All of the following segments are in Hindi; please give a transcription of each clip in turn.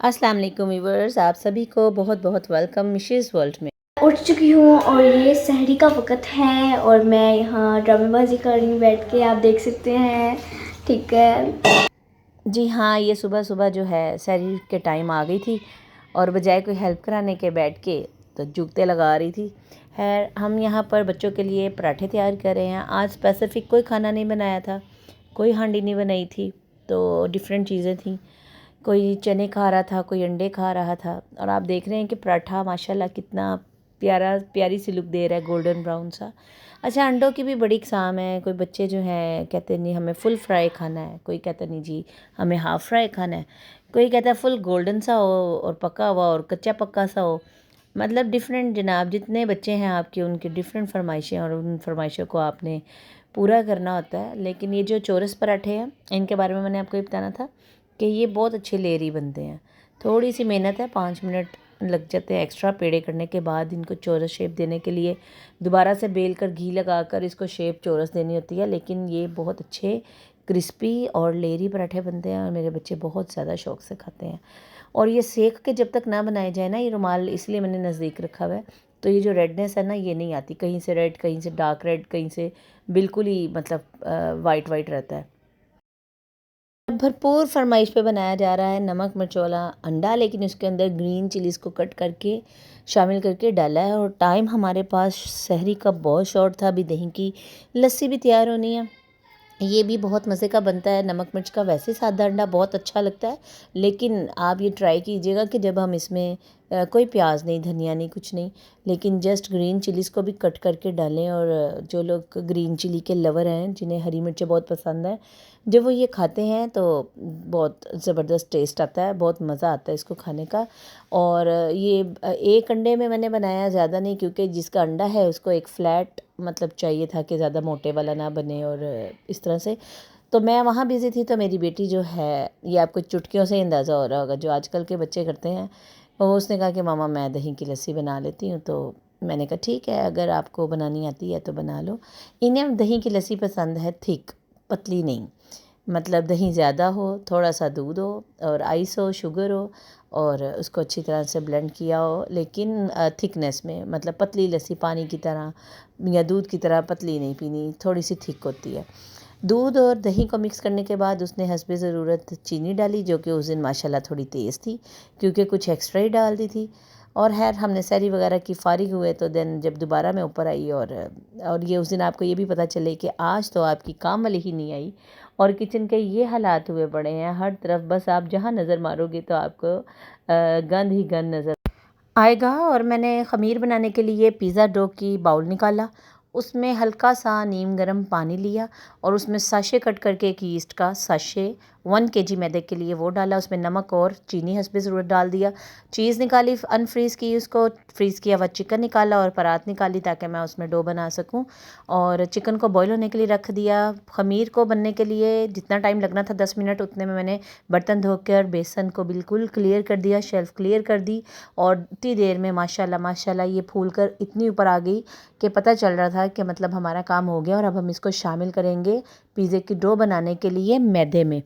अस्सलाम वालेकुम व्यूअर्स, आप सभी को बहुत बहुत वेलकम मिशेस वर्ल्ड में। उठ चुकी हूँ और ये सहरी का वक़्त है और मैं यहाँ ड्रामेबाजी कर रही हूँ बैठ के, आप देख सकते हैं। ठीक है जी हाँ, ये सुबह सुबह जो है सहरी के टाइम आ गई थी और बजाय कोई हेल्प कराने के बैठ के तो जूते लगा रही थी। खैर, हम यहाँ पर बच्चों के लिए पराठे तैयार कर रहे हैं। आज स्पेसिफिक कोई खाना नहीं बनाया था, कोई हांडी नहीं बनाई थी, तो डिफरेंट चीज़ें थी। कोई चने खा रहा था, कोई अंडे खा रहा था। और आप देख रहे हैं कि पराठा माशाल्लाह कितना प्यारी सी लुक दे रहा है, गोल्डन ब्राउन सा। अच्छा, अंडों की भी बड़ी इकसाम है। कोई बच्चे जो हैं कहते नहीं हमें फुल फ्राई खाना है, कोई कहता नहीं जी हमें हाफ़ फ्राई खाना है, कोई कहता है फुल गोल्डन सा हो और पका हुआ और कच्चा पक्का सा हो। मतलब डिफरेंट जनाब, जितने बच्चे हैं आपके उनकी डिफरेंट फरमाइशें और उन फरमाइशों को आपने पूरा करना होता है। लेकिन ये जो चौरस पराठे हैं इनके बारे में मैंने आपको ये बताना था कि ये बहुत अच्छे लेयरी बनते हैं। थोड़ी सी मेहनत है, 5 मिनट लग जाते हैं एक्स्ट्रा पेड़े करने के बाद। इनको चौरस शेप देने के लिए दोबारा से बेल कर घी लगाकर इसको शेप चौरस देनी होती है। लेकिन ये बहुत अच्छे क्रिस्पी और लेयरी पराठे बनते हैं और मेरे बच्चे बहुत ज़्यादा शौक़ से खाते हैं। और ये सेक के जब तक ना बनाए जाए ना, ये रुमाल इसलिए मैंने नज़दीक रखा हुआ है, तो ये जो रेडनेस है ना ये नहीं आती। कहीं से रेड, कहीं से डार्क रेड, कहीं से बिल्कुल ही मतलब वाइट वाइट रहता है। भरपूर फरमाइश पे बनाया जा रहा है नमक मिर्च वाला अंडा, लेकिन उसके अंदर ग्रीन चिलीज़ को कट करके शामिल करके डाला है। और टाइम हमारे पास सहरी का बहुत शॉर्ट था। अभी दही की लस्सी भी तैयार होनी है। ये भी बहुत मज़े का बनता है नमक मिर्च का। वैसे सादा अंडा बहुत अच्छा लगता है, लेकिन आप ये ट्राई कीजिएगा कि जब हम इसमें कोई प्याज नहीं, धनिया नहीं, कुछ नहीं, लेकिन जस्ट ग्रीन चिलीज़ को भी कट करके डालें। और जो लोग ग्रीन चिली के लवर हैं, जिन्हें हरी मिर्चें बहुत पसंद है, जब वो ये खाते हैं तो बहुत ज़बरदस्त टेस्ट आता है, बहुत मज़ा आता है इसको खाने का। और ये एक अंडे में मैंने बनाया, ज़्यादा नहीं, क्योंकि जिसका अंडा है उसको एक फ़्लैट मतलब चाहिए था कि ज़्यादा मोटे वाला ना बने और इस तरह से। तो मैं वहाँ बिज़ी थी, तो मेरी बेटी जो है, ये आपको चुटकियों से ही अंदाज़ा हो रहा होगा जो आजकल के बच्चे करते हैं, वो उसने कहा कि मामा मैं दही की लस्सी बना लेती हूँ। तो मैंने कहा ठीक है, अगर आपको बनानी आती है तो बना लो। इन्हें दही की लस्सी पसंद है, थिक, पतली नहीं। मतलब दही ज़्यादा हो, थोड़ा सा दूध हो और आइस हो, शुगर हो, और उसको अच्छी तरह से ब्लेंड किया हो, लेकिन थिकनेस में, मतलब पतली लस्सी पानी की तरह या दूध की तरह पतली नहीं पीनी, थोड़ी सी थिक होती है। दूध और दही को मिक्स करने के बाद उसने हस्बे ज़रूरत चीनी डाली, जो कि उस दिन माशाल्लाह थोड़ी तेज़ थी क्योंकि कुछ एक्स्ट्रा ही डाल दी थी। और खैर, हमने सहरी वगैरह की फ़ारिग हुए तो देन जब दोबारा मैं ऊपर आई, और ये उस दिन आपको ये भी पता चले कि आज तो आपकी काम वाली ही नहीं आई और किचन के ये हालात हुए पड़े हैं हर तरफ। बस आप जहाँ नज़र मारोगे तो आपको गंद ही गंद नज़र आएगा। और मैंने ख़मीर बनाने के लिए पिज़्ज़ा डो की बाउल निकाला, उसमें हल्का सा नीम गर्म पानी लिया और उसमें साशे कट करके एक यीस्ट का साशे 1 केजी मैदे के लिए वो डाला। उसमें नमक और चीनी हस्बे ज़रूरत डाल दिया। चीज़ निकाली, अनफ्रीज़ की, उसको फ्रीज़ किया हुआ चिकन निकाला और परात निकाली ताकि मैं उसमें डो बना सकूं। और चिकन को बॉईल होने के लिए रख दिया। ख़मीर को बनने के लिए जितना टाइम लगना था 10 मिनट, उतने में मैंने बर्तन धोकर बेसन को बिल्कुल क्लियर कर दिया, शेल्फ़ क्लियर कर दी। और इतनी देर में माशाल्लाह माशाल्लाह ये फूल कर इतनी ऊपर आ गई कि पता चल रहा था कि मतलब हमारा काम हो गया। और अब हम इसको शामिल करेंगे पिज़्ज़े की डो बनाने के लिए मैदे में।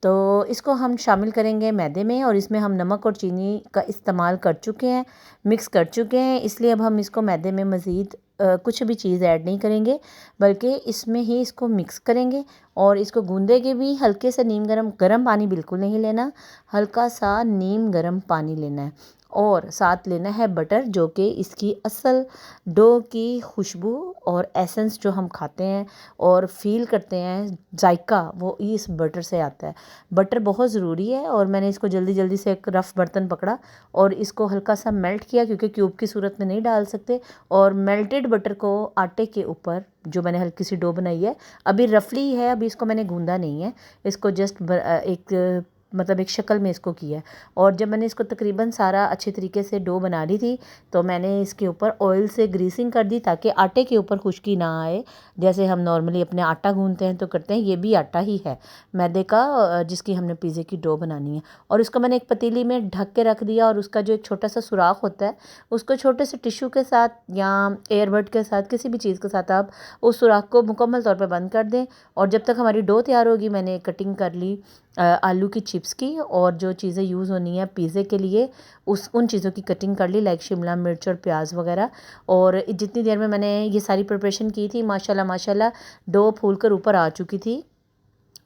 तो इसको हम शामिल करेंगे मैदे में और इसमें हम नमक और चीनी का इस्तेमाल कर चुके हैं, मिक्स कर चुके हैं, इसलिए अब हम इसको मैदे में मज़ीद कुछ भी चीज़ ऐड नहीं करेंगे, बल्कि इसमें ही इसको मिक्स करेंगे। और इसको गूंदेंगे भी हल्के से नीम गर्म पानी बिल्कुल नहीं लेना, हल्का सा नीम गर्म पानी लेना है। और साथ लेना है बटर, जो कि इसकी असल डो की खुशबू और एसेंस जो हम खाते हैं और फील करते हैं जायका, वो इस बटर से आता है। बटर बहुत ज़रूरी है। और मैंने इसको जल्दी जल्दी से एक रफ़ बर्तन पकड़ा और इसको हल्का सा मेल्ट किया, क्योंकि क्यूब की सूरत में नहीं डाल सकते। और मेल्टेड बटर को आटे के ऊपर, जो मैंने हल्की सी डो बनाई है, अभी रफली है, अभी इसको मैंने गूंदा नहीं है, इसको जस्ट एक मतलब एक शक्ल में इसको किया है। और जब मैंने इसको तकरीबन सारा अच्छे तरीके से डो बना ली थी, तो मैंने इसके ऊपर ऑयल से ग्रीसिंग कर दी ताकि आटे के ऊपर खुश्की ना आए। जैसे हम नॉर्मली अपने आटा गूंदते हैं तो करते हैं, ये भी आटा ही है मैदे का, जिसकी हमने पिज़्ज़े की डो बनानी है। और इसको मैंने एक पतीली में ढक के रख दिया और उसका जो एक छोटा सा सुराख होता है, उसको छोटे से टिश्यू के साथ या एयरबड के साथ, किसी भी चीज़ के साथ आप उस सुराख को मुकम्मल तौर पे बंद कर दें। और जब तक हमारी डो तैयार होगी, मैंने कटिंग कर ली आलू की चिप्स की, और जो चीज़ें यूज़ होनी है पिज़्ज़े के लिए उन चीज़ों की कटिंग कर ली, लाइक शिमला मिर्च और प्याज वगैरह। और जितनी देर में मैंने ये सारी प्रिपरेशन की थी, माशाल्लाह डो फूलकर ऊपर आ चुकी थी।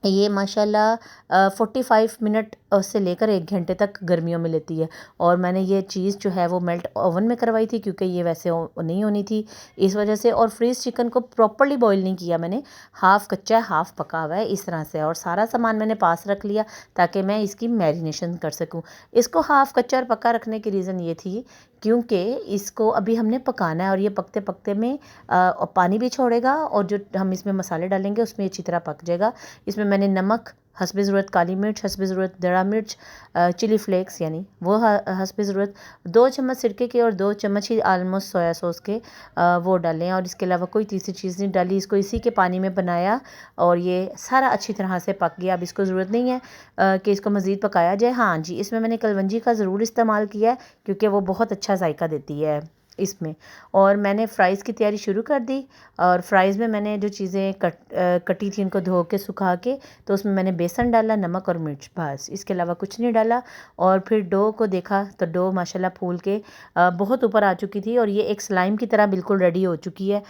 ये माशाल्लाह 45 मिनट से लेकर 1 घंटे तक गर्मियों में लेती है। और मैंने ये चीज़ जो है वो मेल्ट ओवन में करवाई थी, क्योंकि ये वैसे नहीं होनी थी इस वजह से। और फ्रीज़ चिकन को प्रॉपर्ली बॉईल नहीं किया मैंने, हाफ़ कच्चा है हाफ़ पका हुआ है इस तरह से। और सारा सामान मैंने पास रख लिया ताकि मैं इसकी मैरिनेशन कर सकूं। इसको हाफ़ कच्चा और पका रखने की रीज़न ये थी क्योंकि इसको अभी हमने पकाना है, और ये पकते पकते में पानी भी छोड़ेगा, और जो हम इसमें मसाले डालेंगे उसमें अच्छी तरह पक जाएगा। इसमें मैंने नमक, हस्बे ज़रूरत काली मिर्च, हस्बे ज़रूरत दड़ा मिर्च, चिली फ्लेक्स यानी वो हस्बे ज़रूरत, 2 चम्मच सिरके के और 2 चम्मच ही आलमोस्ट सोया सॉस के वो डालें। और इसके अलावा कोई तीसरी चीज़ नहीं डाली। इसको इसी के पानी में बनाया और ये सारा अच्छी तरह से पक गया। अब इसको ज़रूरत नहीं है कि इसको मज़ीद पकाया जाए। हाँ जी, इसमें मैंने कलवंजी का ज़रूर इस्तेमाल किया है क्योंकि वो बहुत अच्छा जायका देती है इसमें। और मैंने फ़्राइज़ की तैयारी शुरू कर दी। और फ़्राइज़ में मैंने जो चीज़ें कटी थी उनको धो के सुखा के, तो उसमें मैंने बेसन डाला, नमक और मिर्च, बस इसके अलावा कुछ नहीं डाला। और फिर डो को देखा तो डो माशाल्लाह फूल के बहुत ऊपर आ चुकी थी, और ये एक स्लाइम की तरह बिल्कुल रेडी हो चुकी है।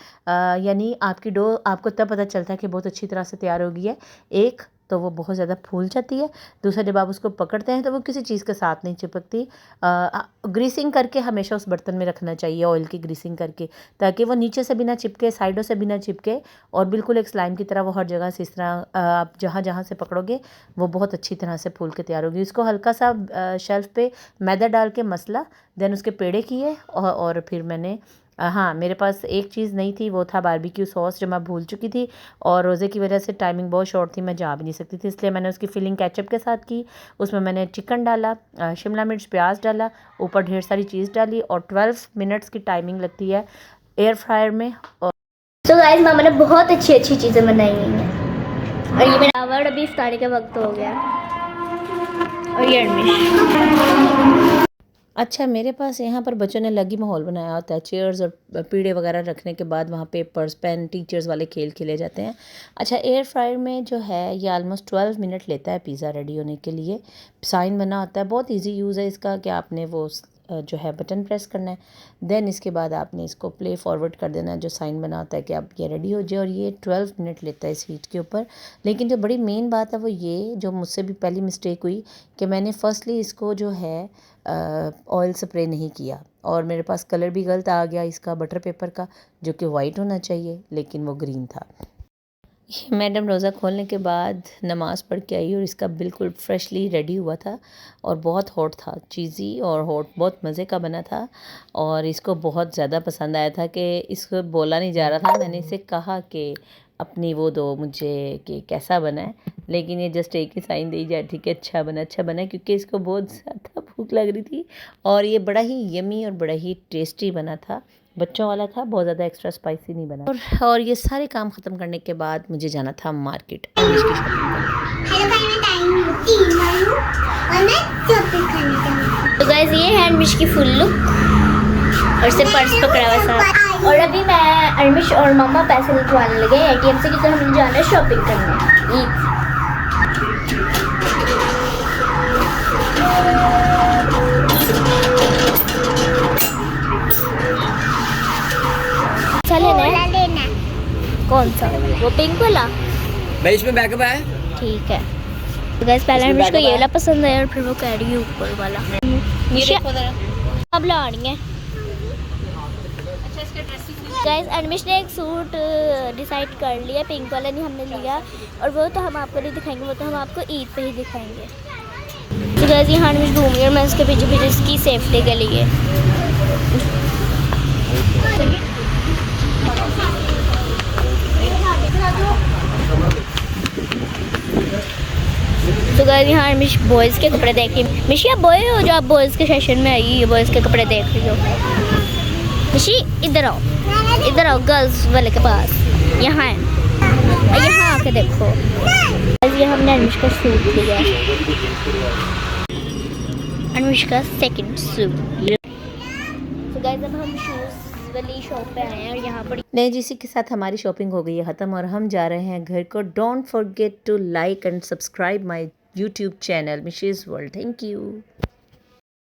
यानी आपकी डो आपको तब पता चलता है कि बहुत अच्छी तरह से तैयार हो गई है। एक तो वो बहुत ज़्यादा फूल जाती है, दूसरा जब आप उसको पकड़ते हैं तो वो किसी चीज़ के साथ नहीं चिपकती। ग्रीसिंग करके हमेशा उस बर्तन में रखना चाहिए, ऑयल की ग्रीसिंग करके, ताकि वो नीचे से भी ना चिपके, साइडों से भी ना चिपके, और बिल्कुल एक स्लाइम की तरह वो हर जगह से इस तरह आप जहाँ जहाँ से पकड़ोगे वो बहुत अच्छी तरह से फूल के तैयार होगी। इसको हल्का सा शेल्फ पे मैदा डाल के मसला, देन उसके पेड़े किए, और फिर मैंने हाँ, मेरे पास एक चीज़ नहीं थी, वो था बारबेक्यू सॉस जो मैं भूल चुकी थी। और रोज़े की वजह से टाइमिंग बहुत शॉर्ट थी, मैं जा भी नहीं सकती थी, इसलिए मैंने उसकी फिलिंग केचप के साथ की। उसमें मैंने चिकन डाला, शिमला मिर्च प्याज डाला, ऊपर ढेर सारी चीज़ डाली, और 12 मिनट्स की टाइमिंग लगती है एयर फ्रायर में। और तो गाइस मामा ने बहुत अच्छी अच्छी चीज़ें बनाई हैं। और ये मेरा अवार्ड अभी इफ्तारी का वक्त हो गया। और ये एडमिशन। अच्छा, मेरे पास यहाँ पर बच्चों ने अलग ही माहौल बनाया होता है। चेयर्स और पीढ़े वगैरह रखने के बाद वहाँ पेपर्स पेन टीचर्स वाले खेल खेले जाते हैं। अच्छा, एयर फ्रायर में जो है ये ऑलमोस्ट 12 मिनट लेता है पिज़्ज़ा रेडी होने के लिए। साइन बना होता है, बहुत इजी यूज़ है इसका कि आपने वो जो है बटन प्रेस करना है, देन इसके बाद आपने इसको प्ले फॉरवर्ड कर देना है, जो साइन बना होता है कि आप ये रेडी हो जाए। और ये 12 मिनट लेता है इस हीट के ऊपर। लेकिन जो बड़ी मेन बात है वो ये, जो मुझसे भी पहली मिस्टेक हुई कि मैंने फर्स्टली इसको जो है ऑयल स्प्रे नहीं किया, और मेरे पास कलर भी गलत आ गया इसका बटर पेपर का, जो कि वाइट होना चाहिए लेकिन वो ग्रीन था। ये मैडम रोज़ा खोलने के बाद नमाज़ पढ़ के आई और इसका बिल्कुल फ्रेशली रेडी हुआ था, और बहुत हॉट था, चीज़ी और हॉट, बहुत मज़े का बना था। और इसको बहुत ज़्यादा पसंद आया था कि इसको बोला नहीं जा रहा था। मैंने इसे कहा कि अपनी वो दो मुझे कि कैसा बना है, लेकिन ये जस्ट एक ही साइन दी जा रही थी कि अच्छा बना क्योंकि इसको बहुत ज़्यादा भूख लग रही थी। और ये बड़ा ही यमी और बड़ा ही टेस्टी बना था, बच्चों वाला था, बहुत ज़्यादा एक्स्ट्रा स्पाइसी नहीं बना। और ये सारे काम ख़त्म करने के बाद मुझे जाना था मार्केट इंग्लिश की शॉपिंग। तो गाइस ये है अनमिश की फुल लुक, और से पर्स पकड़ा हुआ साथ। और अभी मैं अनमिश और मम्मा पैसे निकलवाने लगे एटीएम से, क्योंकि हमें जाना है शॉपिंग करने ईद। लेना कौन सा? वो पिंक वाला भाई, इसमें बैकअप है। ठीक है। तो गाइस पहले अनमिश को ये वाला पसंद है, और फिर वो कह रही है ऊपर वाला। अब लानी है। गाइस अनमिश ने एक सूट डिसाइड कर लिया, पिंक वाला नहीं हमने लिया, और वो तो हम आपको नहीं दिखाएंगे, वो तो हम आपको ईद पे ही दिखाएंगे। तो गाइस यहाँ अनमिश घूम रही है, मैं उसके पीछे पीछे इसकी सेफ्टी के लिए। तो गाइस यहाँ अनमिश बॉयज़ के कपड़े देख रही है। मिशी आप बॉय हो जो आप बॉयज़ के सेशन में आई, ये बॉयज़ के कपड़े देख रही हो। मिशी इधर आओ गर्ल्स वाले के पास, यहाँ है, यहाँ आके देखो। ये हमने अनमिश का सूट लिया, अनमिश का सेकंड सूट। तो गाइस अब हम शूज़ वाली शॉप पे आए हैं, और यहाँ पर नहीं जी, इसी के साथ हमारी शॉपिंग हो गई है ख़त्म, और हम जा रहे हैं घर को। Don't forget to like and subscribe my YouTube channel Mishi's world. Thank you.